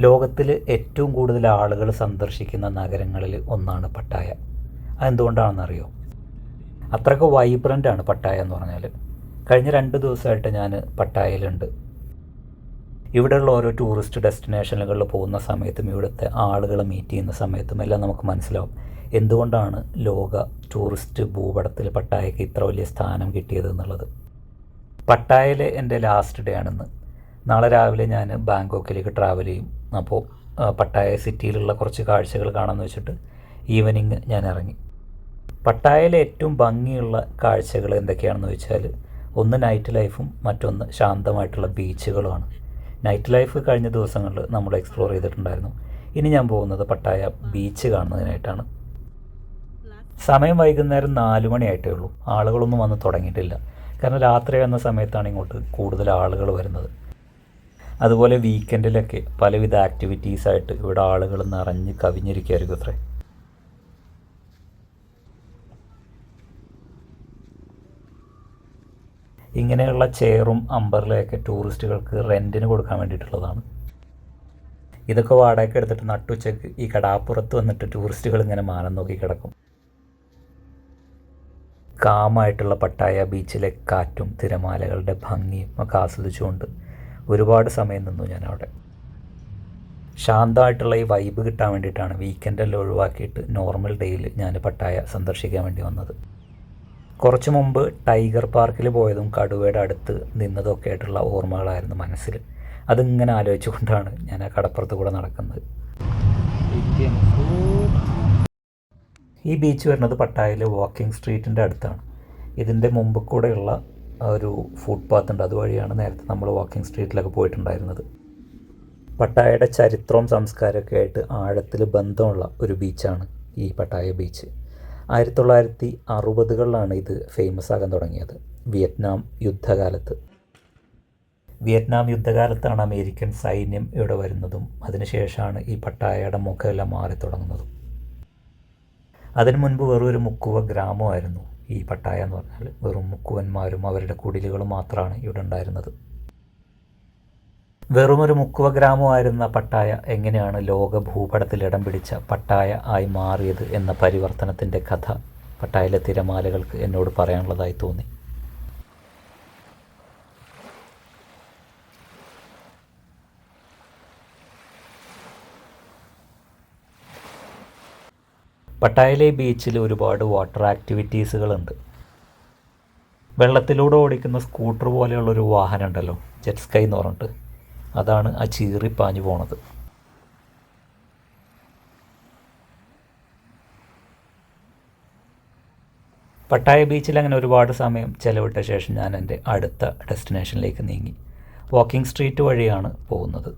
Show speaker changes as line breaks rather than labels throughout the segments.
ലോകത്തിൽ ഏറ്റവും കൂടുതൽ ആളുകൾ സന്ദർശിക്കുന്ന നഗരങ്ങളിൽ ഒന്നാണ് പട്ടായ. അതെന്തുകൊണ്ടാണെന്നറിയോ? അത്രയ്ക്ക് വൈബ്രൻ്റ് ആണ് പട്ടായ എന്ന് പറഞ്ഞാൽ. കഴിഞ്ഞ 2 ദിവസമായിട്ട് ഞാൻ പട്ടായയിലുണ്ട്. ഇവിടെയുള്ള ഓരോ ടൂറിസ്റ്റ് ഡെസ്റ്റിനേഷനുകളിൽ പോകുന്ന സമയത്തും ഇവിടുത്തെ ആളുകളെ മീറ്റ് ചെയ്യുന്ന സമയത്തും എല്ലാം നമുക്ക് മനസ്സിലാവും എന്തുകൊണ്ടാണ് ലോക ടൂറിസ്റ്റ് ഭൂപടത്തിൽ പട്ടായയ്ക്ക് ഇത്ര വലിയ സ്ഥാനം കിട്ടിയത് എന്നുള്ളത്. പട്ടായയിലെ എൻ്റെ ലാസ്റ്റ് ഡേ ആണെന്ന്. നാളെ രാവിലെ ഞാൻ ബാങ്കോക്കിലേക്ക് ട്രാവൽ ചെയ്യും. അപ്പോൾ പട്ടായ സിറ്റിയിലുള്ള കുറച്ച് കാഴ്ചകൾ കാണാമെന്ന് വെച്ചിട്ട് ഈവനിങ് ഞാൻ ഇറങ്ങി. പട്ടായയിലെ ഏറ്റവും ഭംഗിയുള്ള കാഴ്ചകൾ എന്തൊക്കെയാണെന്ന് വെച്ചാൽ, ഒന്ന് നൈറ്റ് ലൈഫും മറ്റൊന്ന് ശാന്തമായിട്ടുള്ള ബീച്ചുകളുമാണ്. നൈറ്റ് ലൈഫ് കഴിഞ്ഞ ദിവസങ്ങളിൽ നമ്മൾ എക്സ്പ്ലോർ ചെയ്തിട്ടുണ്ടായിരുന്നു. ഇനി ഞാൻ പോകുന്നത് പട്ടായ ബീച്ച് കാണുന്നതിനായിട്ടാണ്. സമയം വൈകുന്നേരം 4 മണിയായിട്ടേ ഉള്ളൂ. ആളുകളൊന്നും വന്ന് തുടങ്ങിയിട്ടില്ല. കാരണം രാത്രി എന്ന സമയത്താണ് ഇങ്ങോട്ട് കൂടുതൽ ആളുകൾ വരുന്നത്. അതുപോലെ വീക്കെൻഡിലൊക്കെ പലവിധ ആക്ടിവിറ്റീസായിട്ട് ഇവിടെ ആളുകൾ നിറഞ്ഞ് കവിഞ്ഞിരിക്കുകയായിരിക്കും അത്രേ. ഇങ്ങനെയുള്ള ചെയറും അമ്പർലയൊക്കെ ടൂറിസ്റ്റുകൾക്ക് റെൻറ്റിന് കൊടുക്കാൻ വേണ്ടിയിട്ടുള്ളതാണ്. ഇതൊക്കെ വാടകയ്ക്ക് എടുത്തിട്ട് നട്ടുച്ചയ്ക്ക് ഈ കടാപ്പുറത്ത് വന്നിട്ട് ടൂറിസ്റ്റുകൾ ഇങ്ങനെ മാനം നോക്കി കിടക്കും. കാമായിട്ടുള്ള പട്ടായ ബീച്ചിലെ കാറ്റും തിരമാലകളുടെ ഭംഗിയും ഒക്കെ ആസ്വദിച്ചുകൊണ്ട് ഒരുപാട് സമയം നിന്നു ഞാൻ അവിടെ. ശാന്തമായിട്ടുള്ള ഈ വൈബ് കിട്ടാൻ വേണ്ടിയിട്ടാണ് വീക്കെൻഡെല്ലാം ഒഴിവാക്കിയിട്ട് നോർമൽ ഡേയിൽ ഞാൻ പട്ടായ സന്ദർശിക്കാൻ വേണ്ടി വന്നത്. കുറച്ച് മുമ്പ് ടൈഗർ പാർക്കിൽ പോയതും കടുവയുടെ അടുത്ത് നിന്നതൊക്കെ ആയിട്ടുള്ള ഓർമ്മകളായിരുന്നു മനസ്സിൽ. അതിങ്ങനെ ആലോചിച്ചുകൊണ്ടാണ് ഞാൻ ആ കടപ്പുറത്ത് കൂടെ നടക്കുന്നത്. ഈ ബീച്ച് വരുന്നത് പട്ടായയിലെ വാക്കിംഗ് സ്ട്രീറ്റിൻ്റെ അടുത്താണ്. ഇതിൻ്റെ മുമ്പ് കൂടെയുള്ള ഒരു ഫുട് പാത്ത് ഉണ്ട്. അതുവഴിയാണ് നേരത്തെ നമ്മൾ വാക്കിംഗ് സ്ട്രീറ്റിലൊക്കെ പോയിട്ടുണ്ടായിരുന്നത്. പട്ടായയുടെ ചരിത്രവും സംസ്കാരമൊക്കെ ആയിട്ട് ആഴത്തിൽ ബന്ധമുള്ള ഒരു ബീച്ചാണ് ഈ പട്ടായ ബീച്ച്. 1960കളിലാണ് ഇത് ഫേമസ് ആകാൻ തുടങ്ങിയത്. വിയറ്റ്നാം യുദ്ധകാലത്താണ് അമേരിക്കൻ സൈന്യം ഇവിടെ വരുന്നതും അതിനുശേഷമാണ് ഈ പട്ടായയുടെ മുഖമെല്ലാം മാറി തുടങ്ങുന്നതും. അതിനു മുൻപ് വെറും ഒരു മുക്കുവ ഗ്രാമമായിരുന്നു ഈ പട്ടായ എന്ന് പറഞ്ഞാൽ. വെറും മുക്കുവന്മാരും അവരുടെ കുടിലുകളും മാത്രമാണ് ഇവിടെ ഉണ്ടായിരുന്നത്. വെറുമൊരു മുക്കുവ ഗ്രാമമായിരുന്ന പട്ടായ എങ്ങനെയാണ് ലോക ഭൂപടത്തിൽ ഇടം പിടിച്ച പട്ടായ ആയി മാറിയത് എന്ന പരിവർത്തനത്തിൻ്റെ കഥ പട്ടായയിലെ തിരമാലകൾക്ക് എന്നോട് പറയാനുള്ളതായി തോന്നി. പട്ടായയിലെ ബീച്ചിൽ ഒരുപാട് വാട്ടർ ആക്ടിവിറ്റീസുകളുണ്ട്. വെള്ളത്തിലൂടെ ഓടിക്കുന്ന സ്കൂട്ടർ പോലെയുള്ളൊരു വാഹനം ഉണ്ടല്ലോ, ജെറ്റ് സ്കൈ എന്ന് പറഞ്ഞിട്ട്, അതാണ് ആ ചീറിപ്പാഞ്ഞു പോണത്. പട്ടായ ബീച്ചിൽ അങ്ങനെ ഒരുപാട് സമയം ചെലവിട്ട ശേഷം ഞാൻ എൻ്റെ അടുത്ത ഡെസ്റ്റിനേഷനിലേക്ക് നീങ്ങി. വാക്കിംഗ് സ്ട്രീറ്റ് വഴിയാണ് പോകുന്നത്.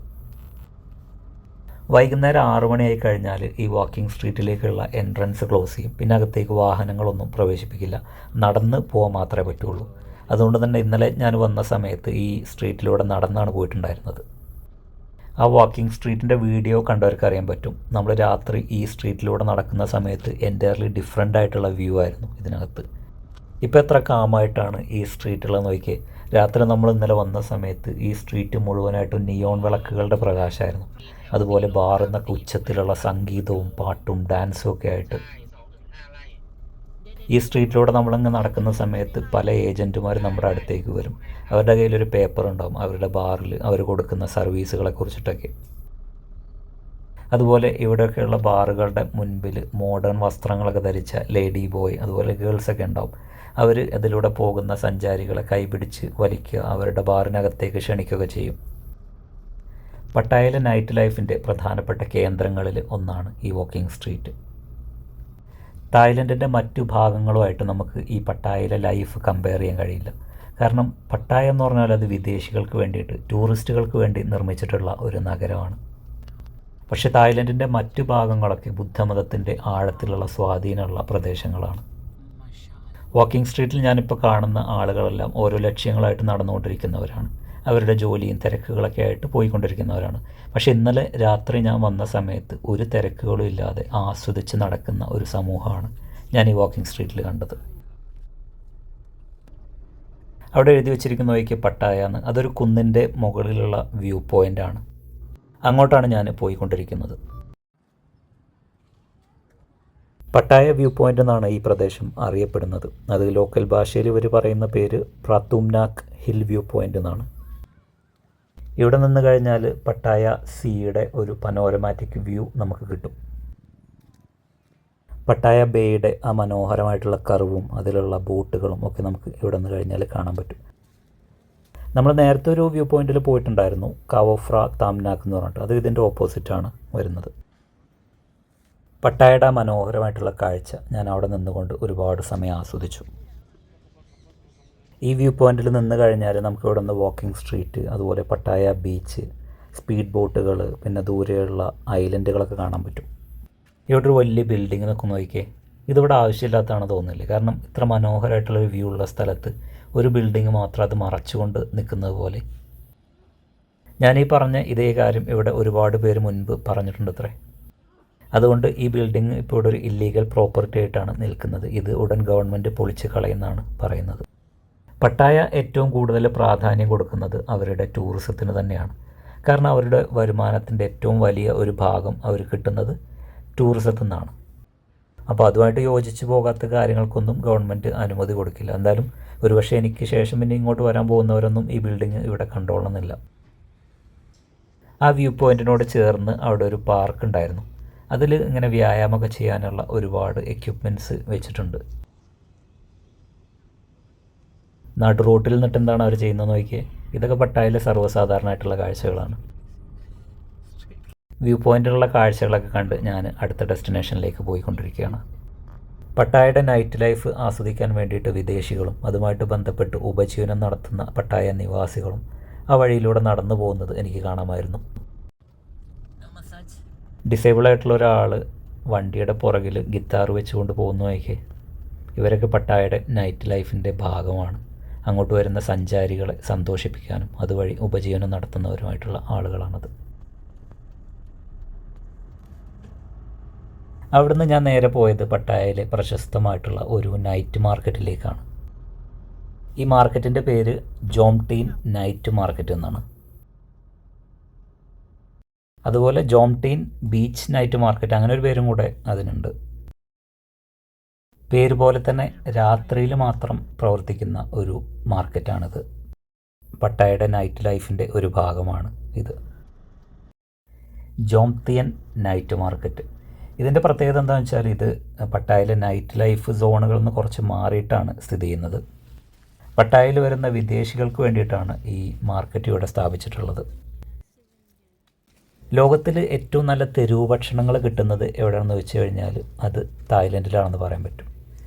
വൈകുന്നേരം 6 മണിയായി കഴിഞ്ഞാൽ ഈ വാക്കിംഗ് സ്ട്രീറ്റിലേക്കുള്ള എൻട്രൻസ് ക്ലോസ് ചെയ്യും. പിന്നെ അകത്തേക്ക് വാഹനങ്ങളൊന്നും പ്രവേശിപ്പിക്കില്ല. നടന്ന് പോകാൻ മാത്രമേ പറ്റുള്ളൂ. അതുകൊണ്ട് തന്നെ ഇന്നലെ ഞാൻ വന്ന സമയത്ത് ഈ സ്ട്രീറ്റിലൂടെ നടന്നാണ് പോയിട്ടുണ്ടായിരുന്നത്. ആ വാക്കിംഗ് സ്ട്രീറ്റിൻ്റെ വീഡിയോ കണ്ടവർക്ക് അറിയാൻ പറ്റും. നമ്മൾ രാത്രി ഈ സ്ട്രീറ്റിലൂടെ നടക്കുന്ന സമയത്ത് എൻറ്റയർലി ഡിഫറെൻ്റ് ആയിട്ടുള്ള വ്യൂ ആയിരുന്നു ഇതിനകത്ത്. ഇപ്പോൾ എത്ര കാമായിട്ടാണ് ഈ സ്ട്രീറ്റുള്ളത് നോക്കിയേ. രാത്രി നമ്മൾ ഇന്നലെ വന്ന സമയത്ത് ഈ സ്ട്രീറ്റ് മുഴുവനായിട്ടും നിയോൺ വിളക്കുകളുടെ പ്രകാശമായിരുന്നു. അതുപോലെ ബാറിന്നൊക്കെ ഉച്ചത്തിലുള്ള സംഗീതവും പാട്ടും ഡാൻസും ഒക്കെ ആയിട്ട്. ഈ സ്ട്രീറ്റിലൂടെ നമ്മളിങ്ങനെ നടക്കുന്ന സമയത്ത് പല ഏജൻറ്റുമാർ നമ്മുടെ അടുത്തേക്ക് വരും. അവരുടെ കയ്യിലൊരു പേപ്പർ ഉണ്ടാവും അവരുടെ ബാറിൽ അവർ കൊടുക്കുന്ന സർവീസുകളെ കുറിച്ചിട്ടൊക്കെ. അതുപോലെ ഇവിടെയൊക്കെയുള്ള ബാറുകളുടെ മുൻപിൽ മോഡേൺ വസ്ത്രങ്ങളൊക്കെ ധരിച്ച ലേഡി ബോയ് അതുപോലെ ഗേൾസൊക്കെ ഉണ്ടാവും. അവർ അതിലൂടെ പോകുന്ന സഞ്ചാരികളെ കൈപിടിച്ച് വലിക്കുക, അവരുടെ ബാറിനകത്തേക്ക് ക്ഷണിക്കുകയൊക്കെ ചെയ്യും. പട്ടായയിലെ നൈറ്റ് ലൈഫിൻ്റെ പ്രധാനപ്പെട്ട കേന്ദ്രങ്ങളിൽ ഒന്നാണ് ഈ വാക്കിംഗ് സ്ട്രീറ്റ്. തായ്ലൻഡിൻ്റെ മറ്റു ഭാഗങ്ങളുമായിട്ട് നമുക്ക് ഈ പട്ടായയിലെ ലൈഫ് കമ്പയർ ചെയ്യാൻ കഴിയില്ല. കാരണം പട്ടായ എന്ന് പറഞ്ഞാൽ അത് വിദേശികൾക്ക് വേണ്ടിയിട്ട്, ടൂറിസ്റ്റുകൾക്ക് വേണ്ടി നിർമ്മിച്ചിട്ടുള്ള ഒരു നഗരമാണ്. പക്ഷേ തായ്ലൻഡിൻ്റെ മറ്റു ഭാഗങ്ങളൊക്കെ ബുദ്ധമതത്തിൻ്റെ ആഴത്തിലുള്ള സ്വാധീനമുള്ള പ്രദേശങ്ങളാണ്. വാക്കിംഗ് സ്ട്രീറ്റിൽ ഞാനിപ്പോൾ കാണുന്ന ആളുകളെല്ലാം ഓരോ ലക്ഷ്യങ്ങളായിട്ട് നടന്നുകൊണ്ടിരിക്കുന്നവരാണ്. അവരുടെ ജോലിയും തിരക്കുകളൊക്കെ ആയിട്ട് പോയിക്കൊണ്ടിരിക്കുന്നവരാണ്. പക്ഷേ ഇന്നലെ രാത്രി ഞാൻ വന്ന സമയത്ത് ഒരു തിരക്കുകളും ഇല്ലാതെ ആസ്വദിച്ച് നടക്കുന്ന ഒരു സമൂഹമാണ് ഞാൻ ഈ വാക്കിംഗ് സ്ട്രീറ്റിൽ കണ്ടത്. അവിടെ എഴുതി വച്ചിരിക്കുന്ന വഴിക്ക് പട്ടായ എന്ന്, അതൊരു കുന്നിൻ്റെ മുകളിലുള്ള വ്യൂ പോയിൻ്റാണ്. അങ്ങോട്ടാണ് ഞാൻ പോയിക്കൊണ്ടിരിക്കുന്നത്. പട്ടായ വ്യൂ പോയിൻ്റ് എന്നാണ് ഈ പ്രദേശം അറിയപ്പെടുന്നത്. അത് ലോക്കൽ ഭാഷയിൽ ഇവർ പറയുന്ന പേര് പ്രാത്തുംനാക് ഹിൽ വ്യൂ പോയിൻ്റ് എന്നാണ്. ഇവിടെ നിന്ന് കഴിഞ്ഞാൽ പട്ടായ സീയുടെ ഒരു പനോരമാറ്റിക് വ്യൂ നമുക്ക് കിട്ടും. പട്ടായ ബേയുടെ ആ മനോഹരമായിട്ടുള്ള കർവും അതിലുള്ള ബോട്ടുകളും ഒക്കെ നമുക്ക് ഇവിടെ നിന്ന് കഴിഞ്ഞാൽ കാണാൻ പറ്റും. നമ്മൾ നേരത്തെ ഒരു വ്യൂ പോയിന്റിൽ പോയിട്ടുണ്ടായിരുന്നു, കാവോഫ്ര താംനാക്ക് എന്ന് പറഞ്ഞിട്ട്. അത് ഇതിൻ്റെ ഓപ്പോസിറ്റാണ് വരുന്നത്. പട്ടായയുടെ മനോഹരമായിട്ടുള്ള കാഴ്ച ഞാൻ അവിടെ നിന്നുകൊണ്ട് ഒരുപാട് സമയം ആസ്വദിച്ചു. ഈ വ്യൂ പോയിന്റിൽ നിന്ന് കഴിഞ്ഞാൽ നമുക്ക് ഇവിടെ നിന്ന് വാക്കിംഗ് സ്ട്രീറ്റ്, അതുപോലെ പട്ടായ ബീച്ച്, സ്പീഡ് ബോട്ടുകൾ, പിന്നെ ദൂരെയുള്ള ഐലൻഡുകളൊക്കെ കാണാൻ പറ്റും. ഇവിടെ ഒരു വലിയ ബിൽഡിംഗ് എന്നൊക്കെ നോക്കിയേ. ഇതിവിടെ ആവശ്യമില്ലാത്തതാണ് തോന്നുന്നില്ല. കാരണം ഇത്ര മനോഹരമായിട്ടുള്ളൊരു വ്യൂ ഉള്ള സ്ഥലത്ത് ഒരു ബിൽഡിംഗ് മാത്രം അത് മറച്ചുകൊണ്ട് നിൽക്കുന്നത് പോലെ. ഞാനീ പറഞ്ഞ ഇതേ കാര്യം ഇവിടെ ഒരുപാട് പേര് മുൻപ് പറഞ്ഞിട്ടുണ്ട് അത്രേ. അതുകൊണ്ട് ഈ ബിൽഡിംഗ് ഇപ്പോൾ ഇവിടെ ഒരു ഇല്ലീഗൽ പ്രോപ്പർട്ടി ആയിട്ടാണ് നിൽക്കുന്നത്. ഇത് ഉടൻ ഗവൺമെൻറ് പൊളിച്ച് കളയുന്നതാണ് പറയുന്നത്. പട്ടായ ഏറ്റവും കൂടുതൽ പ്രാധാന്യം കൊടുക്കുന്നത് അവരുടെ ടൂറിസത്തിന് തന്നെയാണ്. കാരണം അവരുടെ വരുമാനത്തിൻ്റെ ഏറ്റവും വലിയ ഒരു ഭാഗം അവർ കിട്ടുന്നത് ടൂറിസത്തിൽ നിന്നാണ്. അപ്പോൾ അതുമായിട്ട് യോജിച്ച് പോകാത്ത കാര്യങ്ങൾക്കൊന്നും ഗവൺമെൻറ് അനുമതി കൊടുക്കില്ല. എന്തായാലും ഒരുപക്ഷെ എനിക്ക് ശേഷം പിന്നെ ഇങ്ങോട്ട് വരാൻ പോകുന്നവരൊന്നും ഈ ബിൽഡിംഗ് ഇവിടെ കണ്ടോളണമെന്നില്ല. ആ വ്യൂ പോയിൻറ്റിനോട് ചേർന്ന് അവിടെ ഒരു പാർക്ക് ഉണ്ടായിരുന്നു. അതിൽ ഇങ്ങനെ വ്യായാമമൊക്കെ ചെയ്യാനുള്ള ഒരുപാട് എക്യുപ്മെൻറ്റ്സ് വെച്ചിട്ടുണ്ട്. നാട്ടു റോട്ടിൽ നിന്നിട്ട് എന്താണ് അവർ ചെയ്യുന്നത് നോക്കിയേ. ഇതൊക്കെ പട്ടായയിലെ സർവ്വസാധാരണമായിട്ടുള്ള കാഴ്ചകളാണ്. വ്യൂ പോയിൻറ്റിലുള്ള കാഴ്ചകളൊക്കെ കണ്ട് ഞാൻ അടുത്ത ഡെസ്റ്റിനേഷനിലേക്ക് പോയിക്കൊണ്ടിരിക്കുകയാണ്. പട്ടായയുടെ നൈറ്റ് ലൈഫ് ആസ്വദിക്കാൻ വേണ്ടിയിട്ട് വിദേശികളും അതുമായിട്ട് ബന്ധപ്പെട്ട് ഉപജീവനം നടത്തുന്ന പട്ടായ നിവാസികളും ആ വഴിയിലൂടെ നടന്നു പോകുന്നത് എനിക്ക് കാണാമായിരുന്നു. ഡിസേബിൾ ആയിട്ടുള്ള ഒരാൾ വണ്ടിയുടെ പുറകിൽ ഗിത്താർ വെച്ചുകൊണ്ട് പോകുന്നതൊക്കെ ഇവരൊക്കെ പട്ടായയുടെ നൈറ്റ് ലൈഫിൻ്റെ ഭാഗമാണ്. അങ്ങോട്ട് വരുന്ന സഞ്ചാരികളെ സന്തോഷിപ്പിക്കാനും അതുവഴി ഉപജീവനം നടത്തുന്നവരുമായിട്ടുള്ള ആളുകളാണത്. അവിടുന്ന് ഞാൻ നേരെ പോയത് പട്ടായയിലെ പ്രശസ്തമായിട്ടുള്ള ഒരു നൈറ്റ് മാർക്കറ്റിലേക്കാണ്. ഈ മാർക്കറ്റിൻ്റെ പേര് ജോംടീൻ നൈറ്റ് മാർക്കറ്റ് എന്നാണ്. അതുപോലെ ജോംടീൻ ബീച്ച് നൈറ്റ് മാർക്കറ്റ്, അങ്ങനെ ഒരു പേരും കൂടെ അതിനുണ്ട്. പേര് പോലെ തന്നെ രാത്രിയിൽ മാത്രം പ്രവർത്തിക്കുന്ന ഒരു മാർക്കറ്റാണിത്. പട്ടായയുടെ നൈറ്റ് ലൈഫിൻ്റെ ഒരു ഭാഗമാണ് ഇത്, ജോംതിയൻ നൈറ്റ് മാർക്കറ്റ്. ഇതിൻ്റെ പ്രത്യേകത എന്താണെന്ന് വെച്ചാൽ ഇത് പട്ടായയിലെ നൈറ്റ് ലൈഫ് സോണുകളിൽ നിന്ന് കുറച്ച് മാറിയിട്ടാണ് സ്ഥിതി ചെയ്യുന്നത്. പട്ടായയിൽ വരുന്ന വിദേശികൾക്ക് വേണ്ടിയിട്ടാണ് ഈ മാർക്കറ്റ് ഇവിടെ സ്ഥാപിച്ചിട്ടുള്ളത്. ലോകത്തിൽ ഏറ്റവും നല്ല തെരുവ് ഭക്ഷണങ്ങൾ കിട്ടുന്നത് എവിടെയാണെന്ന് വെച്ച് കഴിഞ്ഞാൽ അത് തായ്ലൻഡിലാണെന്ന് പറയാൻ പറ്റും.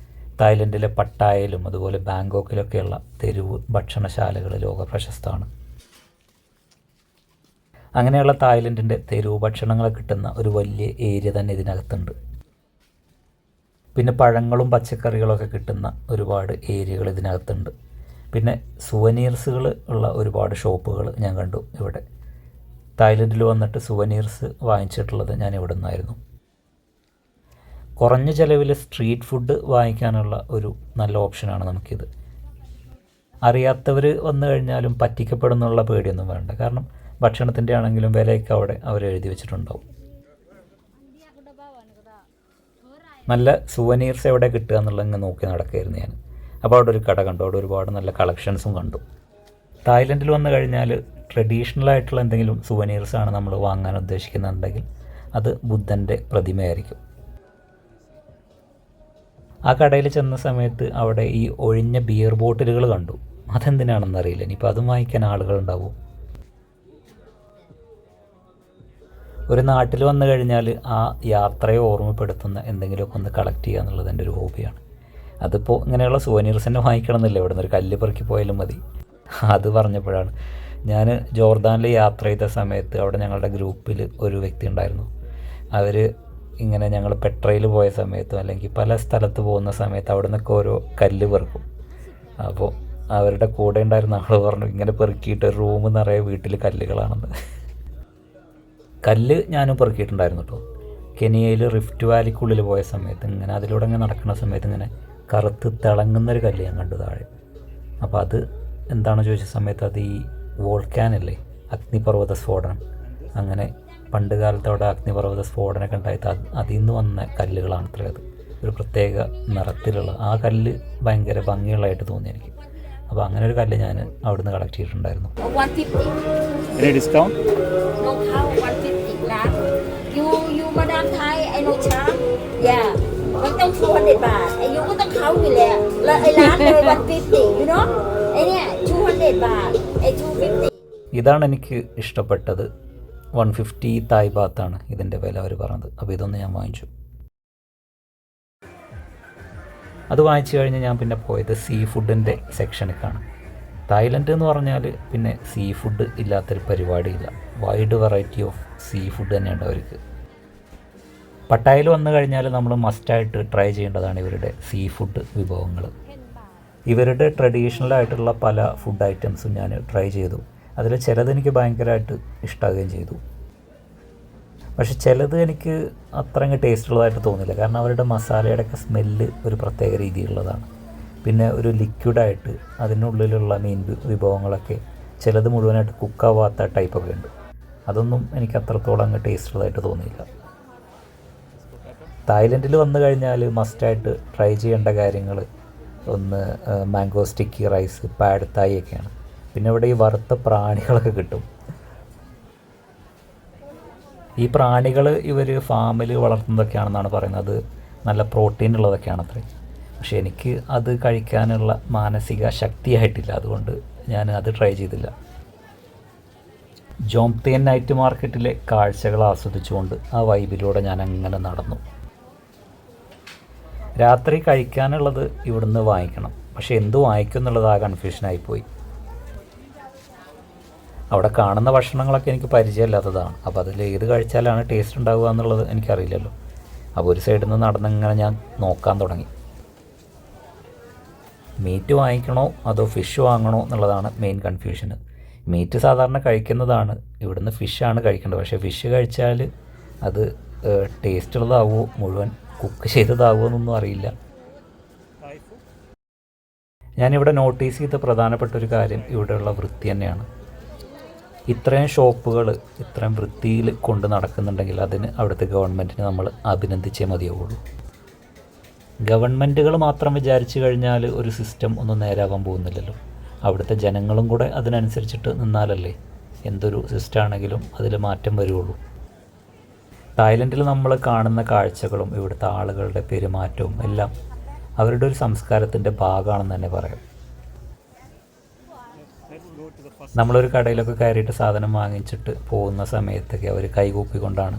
തായ്ലൻഡിലെ പട്ടായയിലും അതുപോലെ ബാങ്കോക്കിലൊക്കെയുള്ള തെരുവ് ഭക്ഷണശാലകൾ ലോകപ്രശസ്തമാണ്. അങ്ങനെയുള്ള തായ്ലൻഡിൻ്റെ തെരുവ് ഭക്ഷണങ്ങൾ കിട്ടുന്ന ഒരു വലിയ ഏരിയ തന്നെ ഇതിനകത്തുണ്ട്. പിന്നെ പഴങ്ങളും പച്ചക്കറികളൊക്കെ കിട്ടുന്ന ഒരുപാട് ഏരിയകൾ ഇതിനകത്തുണ്ട്. പിന്നെ സുവനീർസുകൾ ഉള്ള ഒരുപാട് ഷോപ്പുകൾ ഞാൻ കണ്ടു ഇവിടെ. തായ്ലൻഡിൽ വന്നിട്ട് സുവനീർസ് വാങ്ങിച്ചിട്ടുള്ളത് ഞാൻ ഇവിടെ നിന്നായിരുന്നു. കുറഞ്ഞ ചിലവിൽ സ്ട്രീറ്റ് ഫുഡ് വാങ്ങിക്കാനുള്ള ഒരു നല്ല ഓപ്ഷനാണ് നമുക്കിത്. അറിയാത്തവർ വന്നു കഴിഞ്ഞാലും പറ്റിക്കപ്പെടുന്നുള്ള പേടിയൊന്നും വേണ്ട. കാരണം ഭക്ഷണത്തിൻ്റെ ആണെങ്കിലും വിലയൊക്കെ അവിടെ അവർ എഴുതി വെച്ചിട്ടുണ്ടാവും. നല്ല സുവനീർസ് എവിടെ കിട്ടുക എന്നുള്ളത് ഇങ്ങനെ നോക്കി നടക്കുകയായിരുന്നു ഞാൻ. അപ്പോൾ അവിടെ ഒരു കട കണ്ടു. അവിടെ ഒരുപാട് നല്ല കളക്ഷൻസും കണ്ടു. തായ്ലൻഡിൽ വന്നു കഴിഞ്ഞാൽ ട്രഡീഷണൽ ആയിട്ടുള്ള എന്തെങ്കിലും സുവനീർസാണ് നമ്മൾ വാങ്ങാൻ ഉദ്ദേശിക്കുന്നുണ്ടെങ്കിൽ അത് ബുദ്ധൻ്റെ പ്രതിമയായിരിക്കും. ആ കടയിൽ ചെന്ന സമയത്ത് അവിടെ ഈ ഒഴിഞ്ഞ ബിയർ ബോട്ടിലുകൾ കണ്ടു. അതെന്തിനാണെന്ന് അറിയില്ല. ഇനിയിപ്പോൾ അതും വാങ്ങിക്കാൻ ആളുകളുണ്ടാവും. ഒരു നാട്ടിൽ വന്നു കഴിഞ്ഞാൽ ആ യാത്രയെ ഓർമ്മപ്പെടുത്തുന്ന എന്തെങ്കിലുമൊക്കെ ഒന്ന് കളക്ട് ചെയ്യുക എന്നുള്ളത് എൻ്റെ ഒരു ഹോബിയാണ്. അതിപ്പോൾ ഇങ്ങനെയുള്ള സുവനീർസ് തന്നെ വാങ്ങിക്കണം എന്നില്ല. ഇവിടെ നിന്ന് ഒരു കല്ല് പെറുക്കി പോയാലും മതി. അത് പറഞ്ഞപ്പോഴാണ് ഞാൻ ജോർദാനിൽ യാത്ര ചെയ്ത സമയത്ത് അവിടെ ഞങ്ങളുടെ ഗ്രൂപ്പിൽ ഒരു വ്യക്തി ഉണ്ടായിരുന്നു. അവർ ഇങ്ങനെ ഞങ്ങൾ പെട്രയിൽ പോയ സമയത്തും അല്ലെങ്കിൽ പല സ്ഥലത്ത് പോകുന്ന സമയത്ത് അവിടെ നിന്നൊക്കെ ഓരോ കല്ല് പെറുക്കും. അപ്പോൾ അവരുടെ കൂടെ ഉണ്ടായിരുന്ന ആൾ പറഞ്ഞു ഇങ്ങനെ പെറുക്കിയിട്ട് റൂം നിറയെ വീട്ടിൽ കല്ലുകളാണെന്ന്. കല്ല് ഞാനും പെറുക്കിയിട്ടുണ്ടായിരുന്നു കേട്ടോ. കെനിയയിൽ റിഫ്റ്റ് വാലിക്കുള്ളിൽ പോയ സമയത്ത് ഇങ്ങനെ അതിലൂടെ ഇങ്ങനെ നടക്കുന്ന സമയത്ത് ഇങ്ങനെ കറുത്ത് തിളങ്ങുന്നൊരു കല്ല് ഞാൻ കണ്ടു താഴെ. അപ്പോൾ അത് എന്താണെന്ന് ചോദിച്ച സമയത്ത് അത് ഈ വോൾക്കാനല്ലേ, അഗ്നിപർവ്വത സ്ഫോടനം, അങ്ങനെ പണ്ട് കാലത്ത് അവിടെ അഗ്നിപർവ്വത സ്ഫോടനമൊക്കെ ഉണ്ടായിട്ട് അതിൽ നിന്ന് വന്ന കല്ലുകളാണ് അത്ര അത്. ഒരു പ്രത്യേക നിറത്തിലുള്ള ആ കല്ല് ഭയങ്കര ഭംഗിയുള്ളതായിട്ട് തോന്നി എനിക്ക്. അപ്പോൾ അങ്ങനെ ഒരു കല്ല് ഞാൻ അവിടുന്ന് കളക്ട് ചെയ്തിട്ടുണ്ടായിരുന്നു.
150.
Discount?
No count 150 lah. You Madam Thai I know charm. Yeah. มันต้อง200 บาทไอ้ยูก็ต้องเขาอยู่แล้วแล้วไอ้ร้านเลย150 you know ไอ้เนี่ย200 บาทไอ้250.
ഇതാണ് എനിക്ക് ഇഷ്ടപ്പെട്ടത്. 150 തായ് ബാത്താണ് ഇതിൻ്റെ വില അവർ പറഞ്ഞത്. അപ്പോൾ ഇതൊന്ന് ഞാൻ വാങ്ങിച്ചു. അത് വാങ്ങിച്ചു കഴിഞ്ഞ് ഞാൻ പിന്നെ പോയത് സീ ഫുഡിൻ്റെ സെക്ഷനിലേക്കാണ്. തായ്ലൻഡ് എന്ന് പറഞ്ഞാൽ പിന്നെ സീ ഫുഡ് ഇല്ലാത്തൊരു പരിപാടിയില്ല. Wide variety of sea food തന്നെയുണ്ട് അവർക്ക്. പട്ടായയിൽ വന്നു കഴിഞ്ഞാൽ നമ്മൾ മസ്റ്റായിട്ട് ട്രൈ ചെയ്യേണ്ടതാണ് ഇവരുടെ സീ ഫുഡ് വിഭവങ്ങൾ. ഇവരുടെ ട്രഡീഷണലായിട്ടുള്ള പല ഫുഡ് ഐറ്റംസും ഞാൻ ട്രൈ ചെയ്തു. അതിൽ ചിലത് എനിക്ക് ഭയങ്കരമായിട്ട് ഇഷ്ടമാവുകയും ചെയ്തു. പക്ഷെ ചിലത് എനിക്ക് അത്ര അങ്ങ് ടേസ്റ്റ് ഉള്ളതായിട്ട് തോന്നില്ല. കാരണം അവരുടെ മസാലയുടെയൊക്കെ സ്മെല്ല് ഒരു പ്രത്യേക രീതിയിലുള്ളതാണ്. പിന്നെ ഒരു ലിക്വിഡായിട്ട് അതിനുള്ളിലുള്ള മീൻ വിഭവങ്ങളൊക്കെ ചിലത് മുഴുവനായിട്ട് കുക്കാവാത്ത ടൈപ്പൊക്കെ ഉണ്ട്. അതൊന്നും എനിക്ക് അത്രത്തോളം അങ്ങ് ടേസ്റ്റ് ഉള്ളതായിട്ട് തോന്നിയില്ല. തായ്ലൻഡിൽ വന്നു കഴിഞ്ഞാൽ മസ്റ്റായിട്ട് ട്രൈ ചെയ്യേണ്ട കാര്യങ്ങൾ ഒന്ന് mango sticky rice, pad Thai ഒക്കെയാണ്. പിന്നെ ഇവിടെ ഈ വറുത്ത പ്രാണികളൊക്കെ കിട്ടും. ഈ പ്രാണികൾ ഇവർ ഫാമിൽ വളർത്തുന്നതൊക്കെയാണെന്നാണ് പറയുന്നത്. നല്ല പ്രോട്ടീൻ ഉള്ളതൊക്കെയാണ് അത്രേ. പക്ഷേ എനിക്ക് അത് കഴിക്കാനുള്ള മാനസിക ശക്തിയായിട്ടില്ല. അതുകൊണ്ട് ഞാൻ അത് ട്രൈ ചെയ്തില്ല. ജോംതേൻ നൈറ്റ് മാർക്കറ്റിലെ കാഴ്ചകൾ ആസ്വദിച്ചുകൊണ്ട് ആ വൈബിലൂടെ ഞാൻ അങ്ങനെ നടന്നു. രാത്രി കഴിക്കാനുള്ളത് ഇവിടുന്ന് വാങ്ങിക്കണം. പക്ഷേ എന്ത് വാങ്ങിക്കും എന്നുള്ളത് ആ കൺഫ്യൂഷനായിപ്പോയി. അവിടെ കാണുന്ന ഭക്ഷണങ്ങളൊക്കെ എനിക്ക് പരിചയമില്ലാത്തതാണ്. അപ്പോൾ അതിൽ ഏത് കഴിച്ചാലാണ് ടേസ്റ്റ് ഉണ്ടാവുക എന്നുള്ളത് എനിക്കറിയില്ലല്ലോ. അപ്പോൾ ഒരു സൈഡിൽ നിന്ന് നടന്നിങ്ങനെ ഞാൻ നോക്കാൻ തുടങ്ങി. മീറ്റ് വാങ്ങിക്കണോ അതോ ഫിഷ് വാങ്ങണോ എന്നുള്ളതാണ് മെയിൻ കൺഫ്യൂഷന്. മീറ്റ് സാധാരണ കഴിക്കുന്നതാണ്, ഇവിടുന്ന് ഫിഷാണ് കഴിക്കേണ്ടത്. പക്ഷേ ഫിഷ് കഴിച്ചാൽ അത് ടേസ്റ്റ് ഉള്ളതാവുമോ മുഴുവൻ കുക്ക് ചെയ്തതാവുമോ എന്നൊന്നും അറിയില്ല. ഞാനിവിടെ നോട്ടീസ് ചെയ്ത പ്രധാനപ്പെട്ട ഒരു കാര്യം ഇവിടെയുള്ള വൃത്തി തന്നെയാണ്. ഇത്രയും ഷോപ്പുകൾ ഇത്രയും വൃത്തിയിൽ കൊണ്ട് നടക്കുന്നുണ്ടെങ്കിൽ അതിന് അവിടുത്തെ ഗവൺമെൻറ്റിന് നമ്മൾ അഭിനന്ദിച്ചേ മതിയാവുള്ളൂ. ഗവൺമെൻറ്റുകൾ മാത്രം വിചാരിച്ചു കഴിഞ്ഞാൽ ഒരു സിസ്റ്റം ഒന്നും നേരാവാൻ പോകുന്നില്ലല്ലോ. അവിടുത്തെ ജനങ്ങളും കൂടെ അതിനനുസരിച്ചിട്ട് നിന്നാലല്ലേ എന്തൊരു സിസ്റ്റമാണെങ്കിലും അതിൽ മാറ്റം വരുള്ളൂ. തായ്ലൻഡിൽ നമ്മൾ കാണുന്ന കാഴ്ചകളും ഇവിടുത്തെ ആളുകളുടെ പെരുമാറ്റവും എല്ലാം അവരുടെ ഒരു സംസ്കാരത്തിൻ്റെ ഭാഗമാണെന്ന് തന്നെ പറയാം. നമ്മളൊരു കടയിലൊക്കെ കയറിയിട്ട് സാധനം വാങ്ങിച്ചിട്ട് പോകുന്ന സമയത്തൊക്കെ അവർ കൈകൂപ്പിക്കൊണ്ടാണ്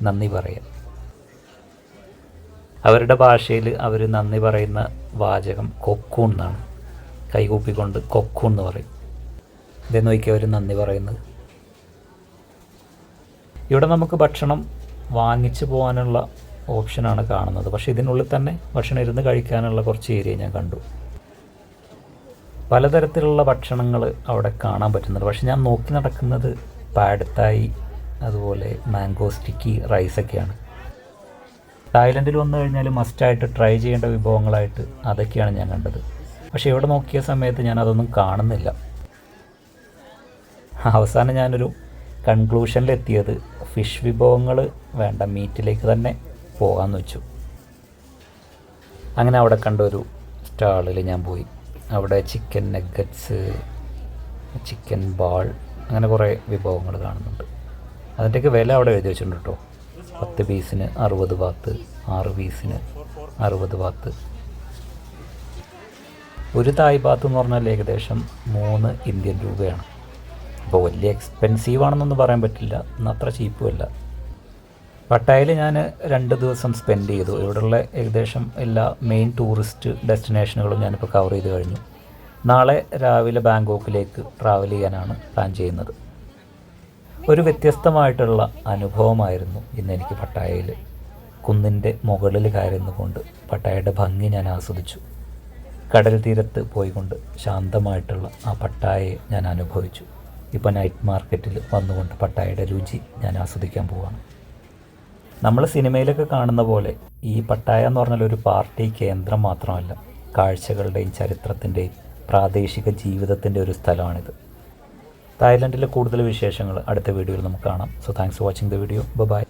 നന്ദി പറയുക. അവരുടെ ഭാഷയിൽ അവർ നന്ദി പറയുന്ന വാചകം കൊക്കൂൺ എന്നാണ്. കൈകൂപ്പിക്കൊണ്ട് കൊക്കൂൺ എന്ന് പറയും. ഇതേ നോക്കി അവർ നന്ദി പറയുന്നത്. ഇവിടെ നമുക്ക് ഭക്ഷണം വാങ്ങിച്ചു പോകാനുള്ള ഓപ്ഷനാണ് കാണുന്നത്. പക്ഷേ ഇതിനുള്ളിൽ തന്നെ ഭക്ഷണം ഇരുന്ന് കഴിക്കാനുള്ള കുറച്ച് ഏരിയ ഞാൻ കണ്ടു. പലതരത്തിലുള്ള ഭക്ഷണങ്ങൾ അവിടെ കാണാൻ പറ്റുന്നുണ്ട്. പക്ഷെ ഞാൻ നോക്കി നടക്കുന്നത് പാഡ് തായ്, അതുപോലെ മാംഗോ സ്റ്റിക്കി റൈസൊക്കെയാണ്. തായ്ലൻഡിൽ വന്നു കഴിഞ്ഞാൽ മസ്റ്റായിട്ട് ട്രൈ ചെയ്യേണ്ട വിഭവങ്ങളായിട്ട് അതൊക്കെയാണ് ഞാൻ കണ്ടത്. പക്ഷേ ഇവിടെ നോക്കിയ സമയത്ത് ഞാൻ അതൊന്നും കാണുന്നില്ല. അവസാനം ഞാനൊരു കൺക്ലൂഷനിലെത്തിയത് ഫിഷ് വിഭവങ്ങൾ വേണ്ട, മീറ്റിലേക്ക് തന്നെ പോകാമെന്ന് വെച്ചു. അങ്ങനെ അവിടെ കണ്ടൊരു സ്റ്റാളിൽ ഞാൻ പോയി. അവിടെ ചിക്കൻ നഗറ്റ്സ്, ചിക്കൻ ബാൾ, അങ്ങനെ കുറേ വിഭവങ്ങൾ കാണുന്നുണ്ട്. അതിൻ്റെയൊക്കെ വില അവിടെ എഴുതി വെച്ചിട്ടുണ്ട് കേട്ടോ. 10 പീസിന് 60 ബാത്ത്, 6 പീസിന് 60 ബാത്ത്. ഒരു തായ് ബാത്ത് എന്ന് പറഞ്ഞാൽ ഏകദേശം 3 ഇന്ത്യൻ രൂപയാണ്. അപ്പോൾ വലിയ എക്സ്പെൻസീവ് ആണെന്നൊന്നും പറയാൻ പറ്റില്ല, എന്നാൽ അത്ര ചീപ്പുമല്ല. പട്ടായയിൽ ഞാൻ 2 ദിവസം സ്പെൻഡ് ചെയ്തു. ഇവിടെയുള്ള ഏകദേശം എല്ലാ മെയിൻ ടൂറിസ്റ്റ് ഡെസ്റ്റിനേഷനുകളും ഞാനിപ്പോൾ കവർ ചെയ്ത് കഴിഞ്ഞു. നാളെ രാവിലെ ബാങ്കോക്കിലേക്ക് ട്രാവൽ ചെയ്യാനാണ് പ്ലാൻ ചെയ്യുന്നത്. ഒരു വ്യത്യസ്തമായിട്ടുള്ള അനുഭവമായിരുന്നു ഇന്നെനിക്ക് പട്ടായയിൽ. കുന്നിൻ്റെ മുകളിൽ കയറുന്നുകൊണ്ട് പട്ടായയുടെ ഭംഗി ഞാൻ ആസ്വദിച്ചു. കടൽ തീരത്ത് പോയിക്കൊണ്ട് ശാന്തമായിട്ടുള്ള ആ പട്ടായയെ ഞാൻ അനുഭവിച്ചു. ഇപ്പോൾ നൈറ്റ് മാർക്കറ്റിൽ വന്നുകൊണ്ട് പട്ടായയുടെ രുചി ഞാൻ ആസ്വദിക്കാൻ പോവാണ്. നമ്മൾ സിനിമയിലൊക്കെ കാണുന്ന പോലെ ഈ പട്ടായ എന്ന് പറഞ്ഞാൽ ഒരു പാർട്ടി കേന്ദ്രം മാത്രമല്ല, കാഴ്ചകളുടെയും ചരിത്രത്തിൻ്റെയും പ്രാദേശിക ജീവിതത്തിൻ്റെ ഒരു സ്ഥലമാണിത്. തായ്ലൻഡിലെ കൂടുതൽ വിശേഷങ്ങൾ അടുത്ത വീഡിയോയിൽ നമുക്ക് കാണാം. So thanks for watching the video. By.